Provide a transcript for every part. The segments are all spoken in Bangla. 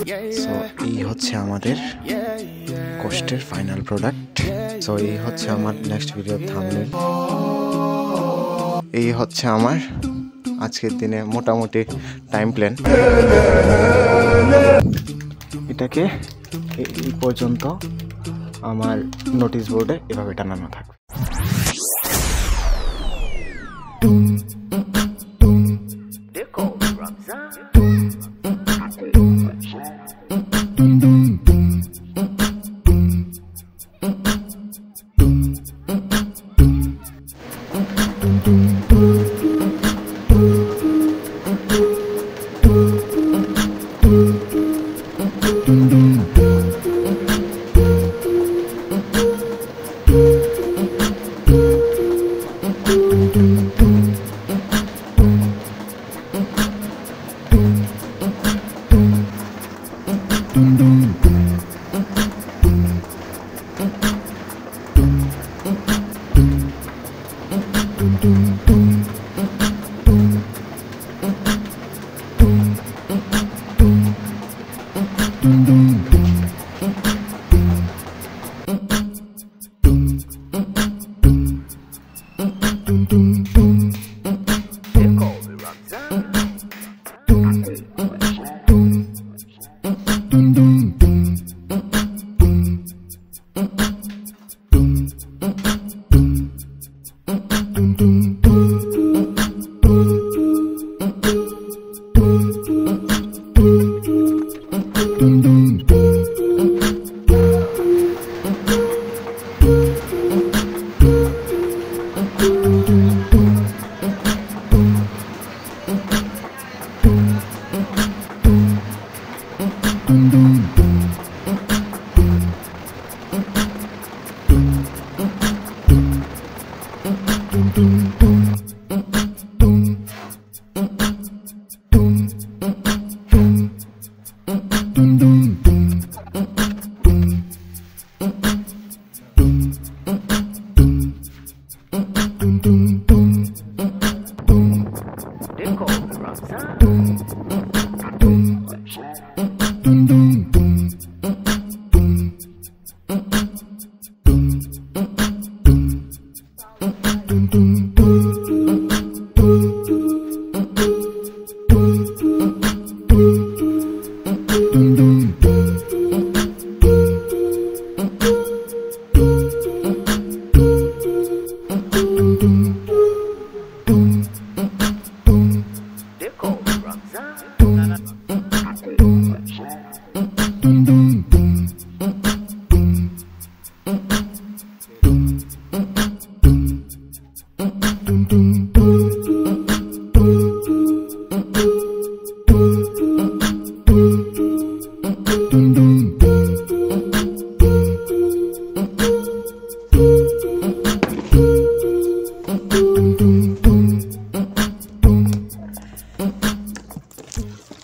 সো এই হচ্ছে আমাদের কষ্টের ফাইনাল প্রোডাক্ট। সো এই হচ্ছে আমার নেক্সট ভিডিও থাম্বনেল। এই হচ্ছে আমার আজকের দিনে মোটামুটি টাইম প্ল্যান। এটাকে এই পর্যন্ত আমার নোটিশ বোর্ডে এভাবে টানানো থাকবে।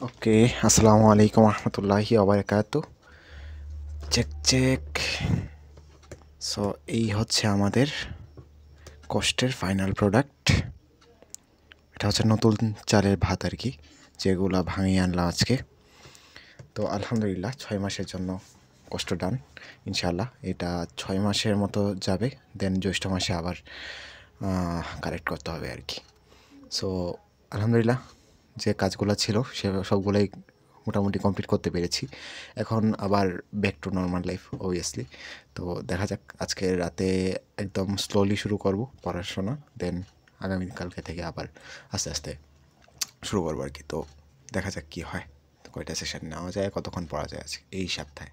ওকে, আসসালামু আলাইকুম রহমতুল্লাহি ওবারাকাতু। Check check. সো এই হচ্ছে আমাদের কষ্টের ফাইনাল প্রোডাক্ট। এটা হচ্ছে নতুন চালের ভাত আর কি, যেগুলো ভাঙিয়ে আনলাম আজকে। তো আলহামদুলিল্লাহ 6 মাসের জন্য কষ্ট ডান। ইনশাল্লাহ এটা 6 মাসের মতো যাবে, দেন জ্যৈষ্ঠ মাসে আবার কালেক্ট করতে হবে আর কি। সো আলহামদুলিল্লাহ যে কাজগুলো ছিল সে সবগুলোই মোটামুটি কমপ্লিট করতে পেরেছি। এখন আবার back to normal life obviously. তো দেখা যাক, আজকে রাতে একদম স্লোলি শুরু করব পড়াশোনা, দেন আগামীকালকে থেকে আবার আস্তে আস্তে শুরু করবো আর কি। তো দেখা যাক কী হয়, তো কয়টা সেশন নেওয়া যায়, কতক্ষণ পড়া যায় আজকে এই সপ্তাহে।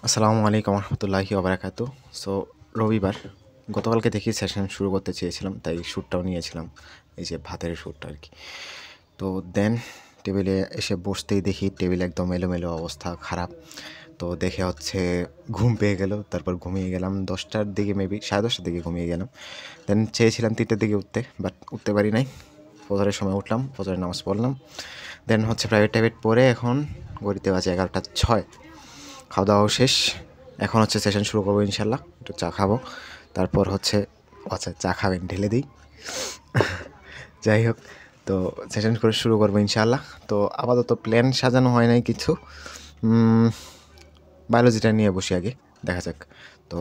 আসসালামু আলাইকুম রহমতুল্লাহি ওবারাকাতু। সো রবিবার, গতকালকে থেকে সেশন শুরু করতে চেয়েছিলাম, তাই শ্যুটটাও নিয়েছিলাম, এই যে ভাতের শ্যুটটা আর কি। তো দেন টেবিলে এসে বসতেই দেখি টেবিল একদম এলোমেলো অবস্থা, খারাপ। তো দেখে হচ্ছে ঘুম পেয়ে গেল, তারপর ঘুমিয়ে গেলাম 10টার দিকে, মেবি 10:30টার দিকে ঘুমিয়ে গেলাম। দেন চেয়েছিলাম 3টার দিকে উঠতে, বাট উঠতে পারি নাই। ফজরের সময় উঠলাম, ফজরের নামাজ পড়লাম, দেন হচ্ছে প্রাইভেট পড়ে এখন ঘড়িতে বাজে 11:06। খাওয়া দাওয়াও শেষ, এখন হচ্ছে সেশন শুরু করবো ইনশাল্লাহ। একটু চা খাবো, তারপর হচ্ছে আচ্ছা চা খাবেন ঢেলে দিই যাই হোক, তো সেশন করে শুরু করবো ইনশাল্লাহ। তো আপাতত প্ল্যান সাজানো হয় নাই কিছু, বায়োলজিটা নিয়ে বসি আগে, দেখা যাক। তো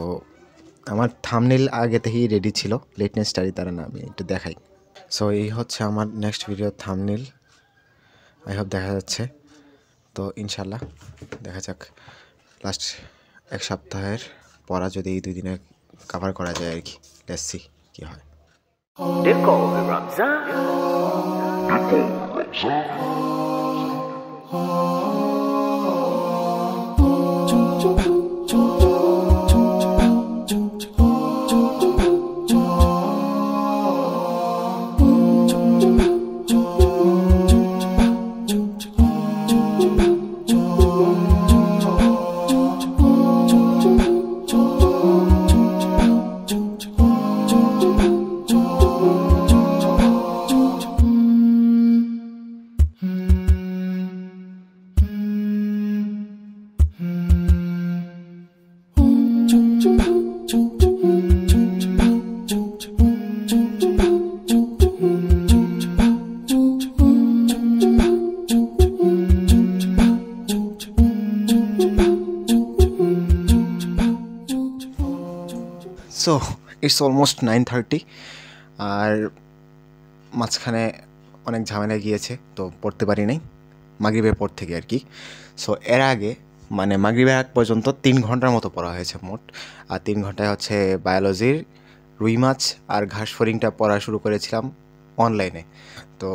আমার থাম্বনেল আগে থেকেই রেডি ছিল, লেটনেস স্টাডি তারা না, আমি একটু দেখাই। সো এই হচ্ছে আমার next video thumbnail, I hope দেখা যাচ্ছে। তো ইনশাল্লাহ দেখা যাক, লাস্ট এক সপ্তাহের পড়া যদি এই 2 দিনে কভার করা যায় আর কি, লেটস সি কি হয়। সো ইটস অলমোস্ট 9:30, আর মাঝখানে অনেক ঝামেলা গিয়েছে, তো পড়তে পারি নাই মাগরিবের পর থেকে আর কি। সো এর আগে মানে মাগরিবের আগ পর্যন্ত 3 ঘন্টার মতো পড়া হয়েছে মোট, আর 3 ঘন্টায় হচ্ছে বায়োলজির রুই মাছ আর ঘাস ফড়িংটা পড়া শুরু করেছিলাম অনলাইনে। তো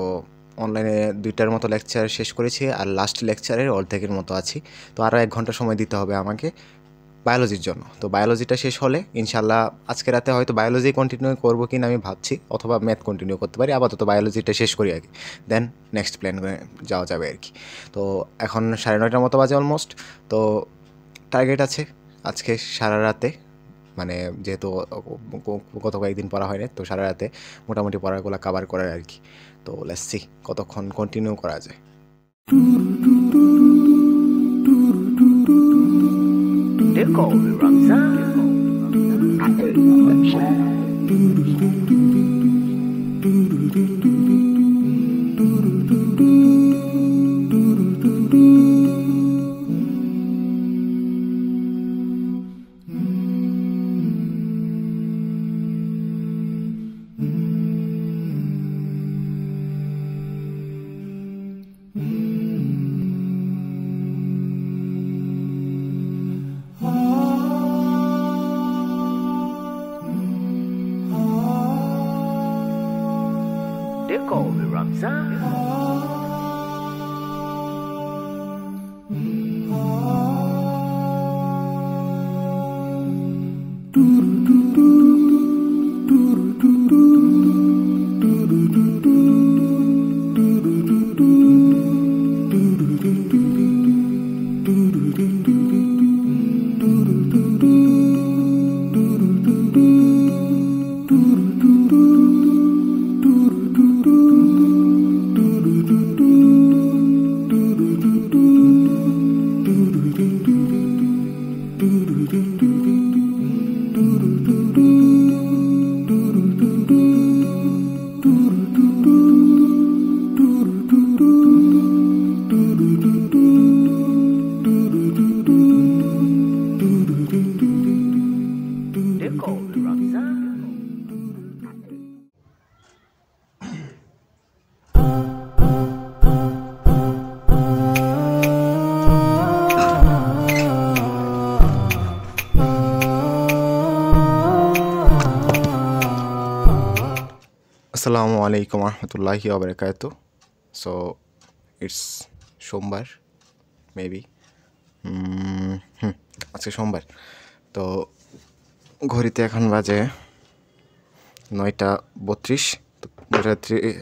অনলাইনে 2টার মতো লেকচার শেষ করেছি, আর লাস্ট লেকচারের অর্ধেকের মতো আছি। তো আরও 1 ঘন্টা সময় দিতে হবে আমাকে বায়োলজির জন্য। তো বায়োলজিটা শেষ হলে ইনশাল্লাহ আজকে রাতে হয়তো বায়োলজি কন্টিনিউ করবো কিনা আমি ভাবছি, অথবা ম্যাথ কন্টিনিউ করতে পারি। আপাতত বায়োলজিটা শেষ করি আগে, দেন নেক্সট প্ল্যান করে যাওয়া যাবে আর কি। তো এখন 9:30 মতো বাজে অলমোস্ট। তো টার্গেট আছে আজকে সারা রাতে, মানে যেহেতু গত কয়েকদিন পড়া হয় না, তো সারা রাতে মোটামুটি পড়াগুলো কভার করার আর কি। তো লেটস সি কতক্ষণ কন্টিনিউ করা যায়। আসসালামু আলাইকুম রহমতুল্লাহি ওয়াবারাকাতু। সো ইটস সোমবার মেবি, আজকে সোমবার। তো ঘড়িতে এখন বাজে 9:32। তো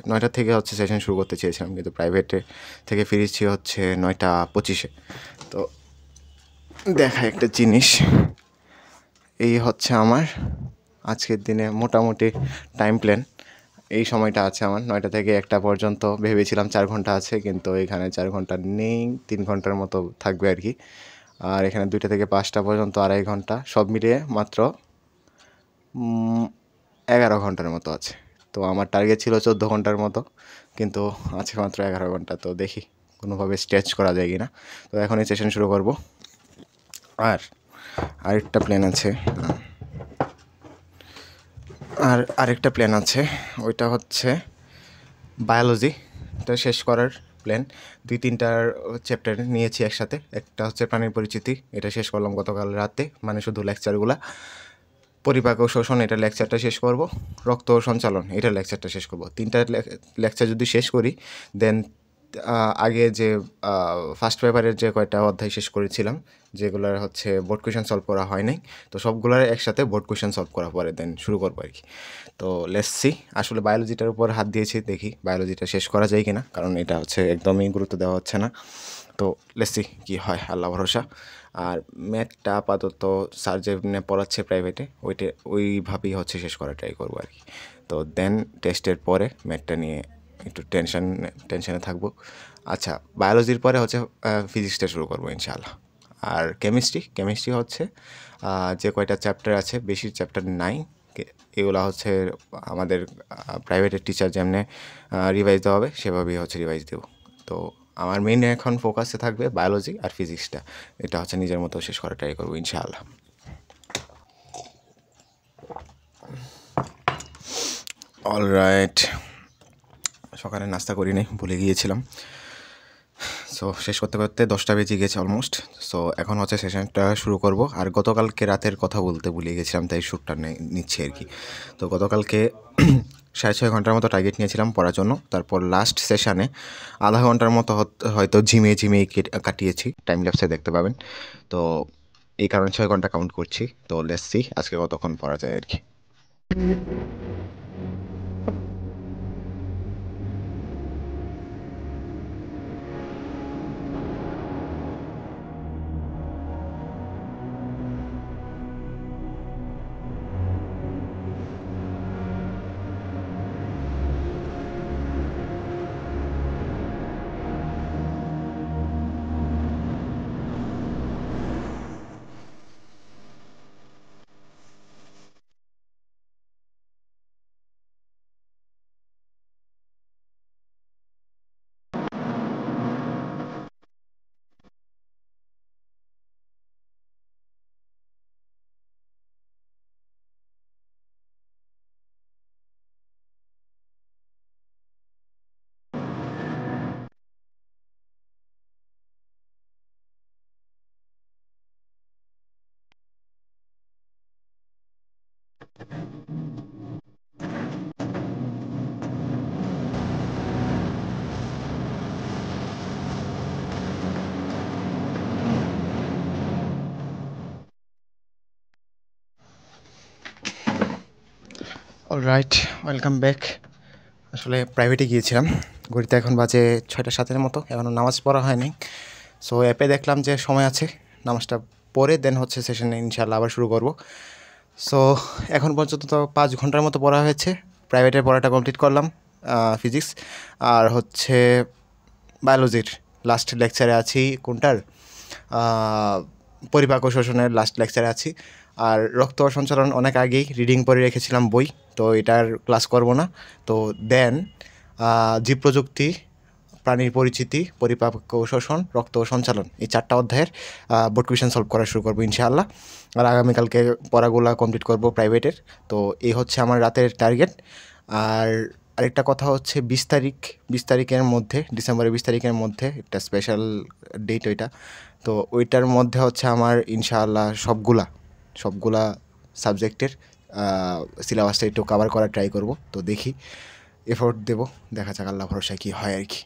9টা থেকে হচ্ছে সেশন শুরু করতে চেয়েছিলাম, কিন্তু প্রাইভেটে থেকে ফিরেছি হচ্ছে 9:25-এ। তো দেখা একটা জিনিস, এই হচ্ছে আমার আজকের দিনে মোটামুটি টাইম প্ল্যান। এই সময়টা আছে আমার 9টা থেকে 1টা পর্যন্ত। ভেবেছিলাম 4 ঘন্টা আছে, কিন্তু এখানে 4 ঘন্টা নেই, 3 ঘন্টার মতো থাকবে আর কি। আর এখানে 2টা থেকে 5টা পর্যন্ত 2.5 ঘন্টা, সব মিলিয়ে মাত্র 11 ঘন্টার মতো আছে। তো আমার টার্গেট ছিল 14 ঘন্টার মতো, কিন্তু আছে মাত্র 11 ঘন্টা। তো দেখি কোনোভাবে স্ট্রেচ করা যায় কি না। তো এখন এই সেশন শুরু করব। আর আরেকটা প্ল্যান আছে, ওইটা হচ্ছে বায়োলজিটা শেষ করার প্ল্যান। 2-3টার চ্যাপ্টার নিয়েছি একসাথে। একটা হচ্ছে প্রাণীর পরিচিতি, এটা শেষ করলাম গতকাল রাতে, মানে শুধু লেকচারগুলা। পরিপাক ও শোষণ, এটা লেকচারটা শেষ করব। রক্ত ও সঞ্চালন, এটা লেকচারটা শেষ করব। 3টা লেকচার যদি শেষ করি, দেন আগে যে ফার্স্ট পেপারের যে কয়টা অধ্যায় শেষ করেছিলাম, যেগুলোর হচ্ছে বোর্ড কোয়েশন সলভ করা হয় নাই, তো সবগুলোর একসাথে বোর্ড কোয়েশন সলভ করা পরে দেন শুরু করবো আর কি। তো লেটস সি, আসলে বায়োলজিটার উপর হাত দিয়েছি, দেখি বায়োলজিটা শেষ করা যায় কিনা, কারণ এটা হচ্ছে একদমই গুরুত্ব দেওয়া হচ্ছে না। তো লেটস সি কী হয়, আল্লাহ ভরসা। আর ম্যাথটা আপাতত স্যার যে পড়াচ্ছে প্রাইভেটে, ওইভাবেই হচ্ছে শেষ করা ট্রাই করবো আর কি। তো দেন টেস্টের পরে ম্যাথটা নিয়ে একটু টেনশনে থাকবো। আচ্ছা, বায়োলজির পরে হচ্ছে ফিজিক্সটা শুরু করবো ইনশাআল্লাহ। আর কেমিস্ট্রি হচ্ছে যে কয়টা চ্যাপ্টার আছে, বেশি চ্যাপ্টার নাই, এগুলো হচ্ছে আমাদের প্রাইভেটের টিচার যেমনি রিভাইজ দেওয়া হবে সেভাবেই হচ্ছে রিভাইজ দেবো। তো আমার মেইন এখন ফোকাসে থাকবে বায়োলজি আর ফিজিক্সটা, এটা হচ্ছে নিজের মতো শেষ করা ট্রাই করবো ইনশাআল্লাহ। অলরাইট, সকালে নাস্তা করি নাই, ভুলে গিয়েছিলাম। সো শেষ করতে করতে 10টা বেজে গেছে অলমোস্ট। সো এখন হচ্ছে সেশনটা শুরু করব। আর গতকালকে রাতের কথা বলতে ভুলে গেছিলাম, তাই শ্যুটটা নিচ্ছি আর কি। তো গতকালকে 6.5 ঘন্টার মতো টার্গেট নিয়েছিলাম পড়ার জন্য। তারপর লাস্ট সেশানে আধা ঘন্টার মতো হয়তো ঝিমিয়ে কাটিয়েছি, টাইম ল্যাপসে দেখতে পাবেন। তো এই কারণে 6 ঘন্টা কাউন্ট করছি। তো লেটস সি আজকে কতক্ষণ পড়া যায় আর কি। Alright, welcome back. আসলে প্রাইভেটে গিয়েছিলাম, ঘড়িতে এখন বাজে 6টা 7-এর মতো, এখনও নামাজ পড়া হয়নি। সো অ্যাপে দেখলাম যে সময় আছে, নামাজটা পরে দেন হচ্ছে সেশনে ইনশাআল্লাহ আবার শুরু করব। সো এখন পর্যন্ত তো 5 ঘন্টার মতো পড়া হয়েছে। প্রাইভেটের পড়াটা কমপ্লিট করলাম, ফিজিক্স আর হচ্ছে বায়োলজির লাস্ট লেকচারে আছি। কোনটার? পরিপাক ও শোষণের লাস্ট লেকচারে আছি। আর রক্ত সঞ্চালন অনেক আগেই রিডিং পড়ে রেখেছিলাম বই, তো এটার ক্লাস করব না। তো দেন জীব প্রযুক্তি, প্রাণীর পরিচিতি, পরিপাক ও শোষণ, রক্ত ও সঞ্চালন, এই 4টা অধ্যায়ের বোর্ড কোয়েশন সলভ করা শুরু করবো ইনশাআল্লাহ। আর আগামীকালকে পড়াগুলা কমপ্লিট করব প্রাইভেটের। তো এই হচ্ছে আমার রাতের টার্গেট। আর আরেকটা কথা হচ্ছে 20 তারিখের মধ্যে, ডিসেম্বরের 20 তারিখের মধ্যে একটা স্পেশাল ডেট ওইটা। তো ওইটার মধ্যে হচ্ছে আমার ইনশাআল্লাহ সবগুলা সাবজেক্টের সিলেবাসটা একটু কভার করার ট্রাই করব। তো দেখি, এফোর্ট দেবো, দেখা যাক আল্লাহ ভরসায় কী হয় আর কি।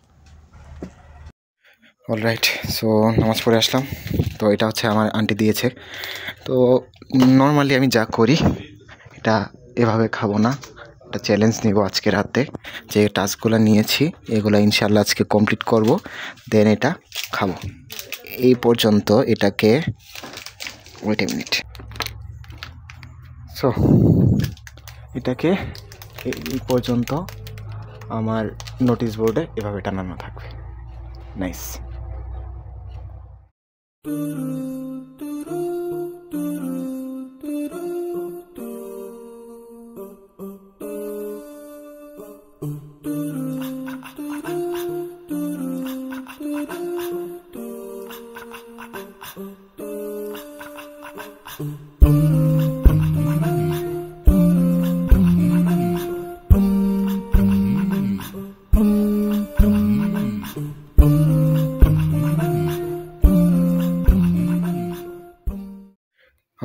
অলরাইট, সো নামাজ পড়ে আসলাম। তো এটা হচ্ছে আমার আন্টি দিয়েছে। তো নর্মালি আমি যা করি এটা এভাবে খাবো না, একটা চ্যালেঞ্জ নিব আজকে রাতে। যে টাস্কগুলো নিয়েছি এগুলো ইনশাআল্লাহ আজকে কমপ্লিট করব, দেন এটা খাবো। এই পর্যন্ত এটাকে ওয়েট এ মিনিট। সো এটাকে এই পর্যন্ত আমার নোটিশ বোর্ডে এভাবে টানানো থাকবে। নাইস।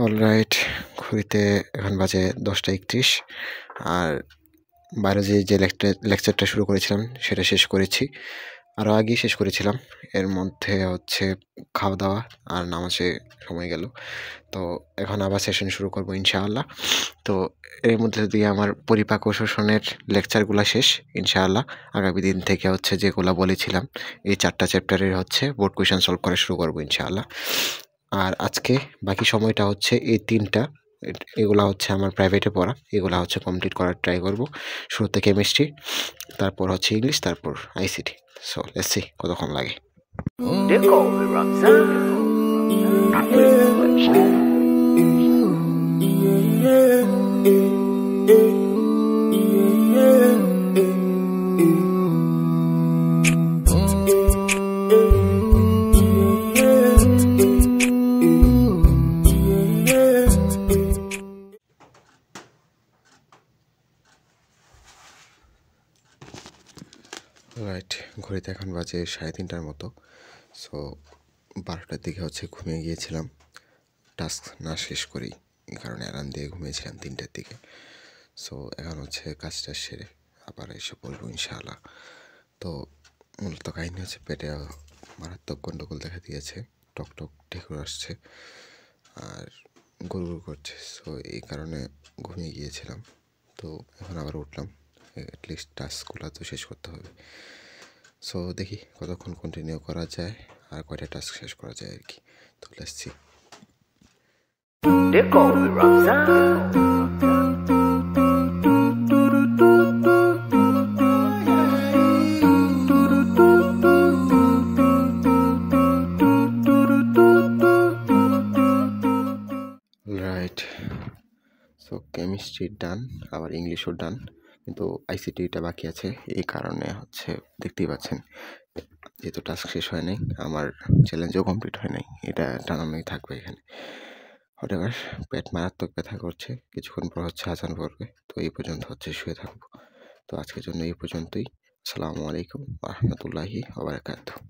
অলরাইট, ঘড়িতে এখন বাজে 10টা 31 আর বাইরে যে লেকচারটা শুরু করেছিলাম সেটা শেষ করেছি, আরও আগেই শেষ করেছিলাম। এর মধ্যে হচ্ছে খাওয়া দাওয়া আর নামাজে সময় গেল, তো এখন আবার সেশন শুরু করবো ইনশাআল্লাহ। তো এর মধ্যে দিয়ে আমার পরিপাক ও শোষণের লেকচারগুলো শেষ ইনশাআল্লাহ। আগামী দিন থেকে হচ্ছে যেগুলো বলেছিলাম এই 4টা চ্যাপ্টারের হচ্ছে বোর্ড কোয়েশন সলভ করা শুরু করবো ইনশাআল্লাহ। আর আজকে বাকি সময়টা হচ্ছে এই 3টা, এগুলা হচ্ছে আমার প্রাইভেটে পড়া, এগুলা হচ্ছে কমপ্লিট করার ট্রাই করব। শুরুতে কেমিস্ট্রি, তারপর হচ্ছে ইংলিশ, তারপর আইসিটি। সো লেটস সি কতক্ষণ লাগে। রাইট, ঘড়িতে এখন বাজে 3:30টার মতো। সো 12টার দিকে হচ্ছে ঘুমিয়ে গিয়েছিলাম টাস্ক না শেষ করেই, এই কারণে অ্যালার্ম দিয়ে ঘুমিয়েছিলাম 3টার দিকে। সো এখন হচ্ছে কাজটা সেরে আবার এসে পড়বো ইনশাআল্লাহ। তো মূলত কাহিনী হচ্ছে পেটে মারাত্মক গন্ডগোল দেখা দিয়েছে, টক ঢেকুর আসছে আর গুড়গুড় করছে। সো এই কারণে ঘুমিয়ে গিয়েছিলাম। তো এখন আবার উঠলাম, অ্যাটলিস্ট টাস্কগুলো তো শেষ করতে হবে। সো দেখি কতক্ষণ কন্টিনিউ করা যায় আর কয়টা টাস্ক শেষ করা যায় আর কি। তো let's see. Right, so chemistry done, আবার ইংলিশও ডান, কিন্তু আইসিটিটা বাকি আছে। এই কারণে হচ্ছে দেখতেই পাচ্ছেন, যেহেতু টাস্ক শেষ হয় নাই, আমার চ্যালেঞ্জও কমপ্লিট হয় নাই, এটা টানানোই থাকবে এখানে। হোয়াটএভার, পেট মারাত্মক ব্যথা করছে, কিছুক্ষণ পর হচ্ছে আজান পড়বে, তো এই পর্যন্ত হচ্ছে শুয়ে থাকবো। তো আজকের জন্য এই পর্যন্তই। আসসালামু আলাইকুম ওয়া রাহমাতুল্লাহি ওয়া বারাকাতুহু।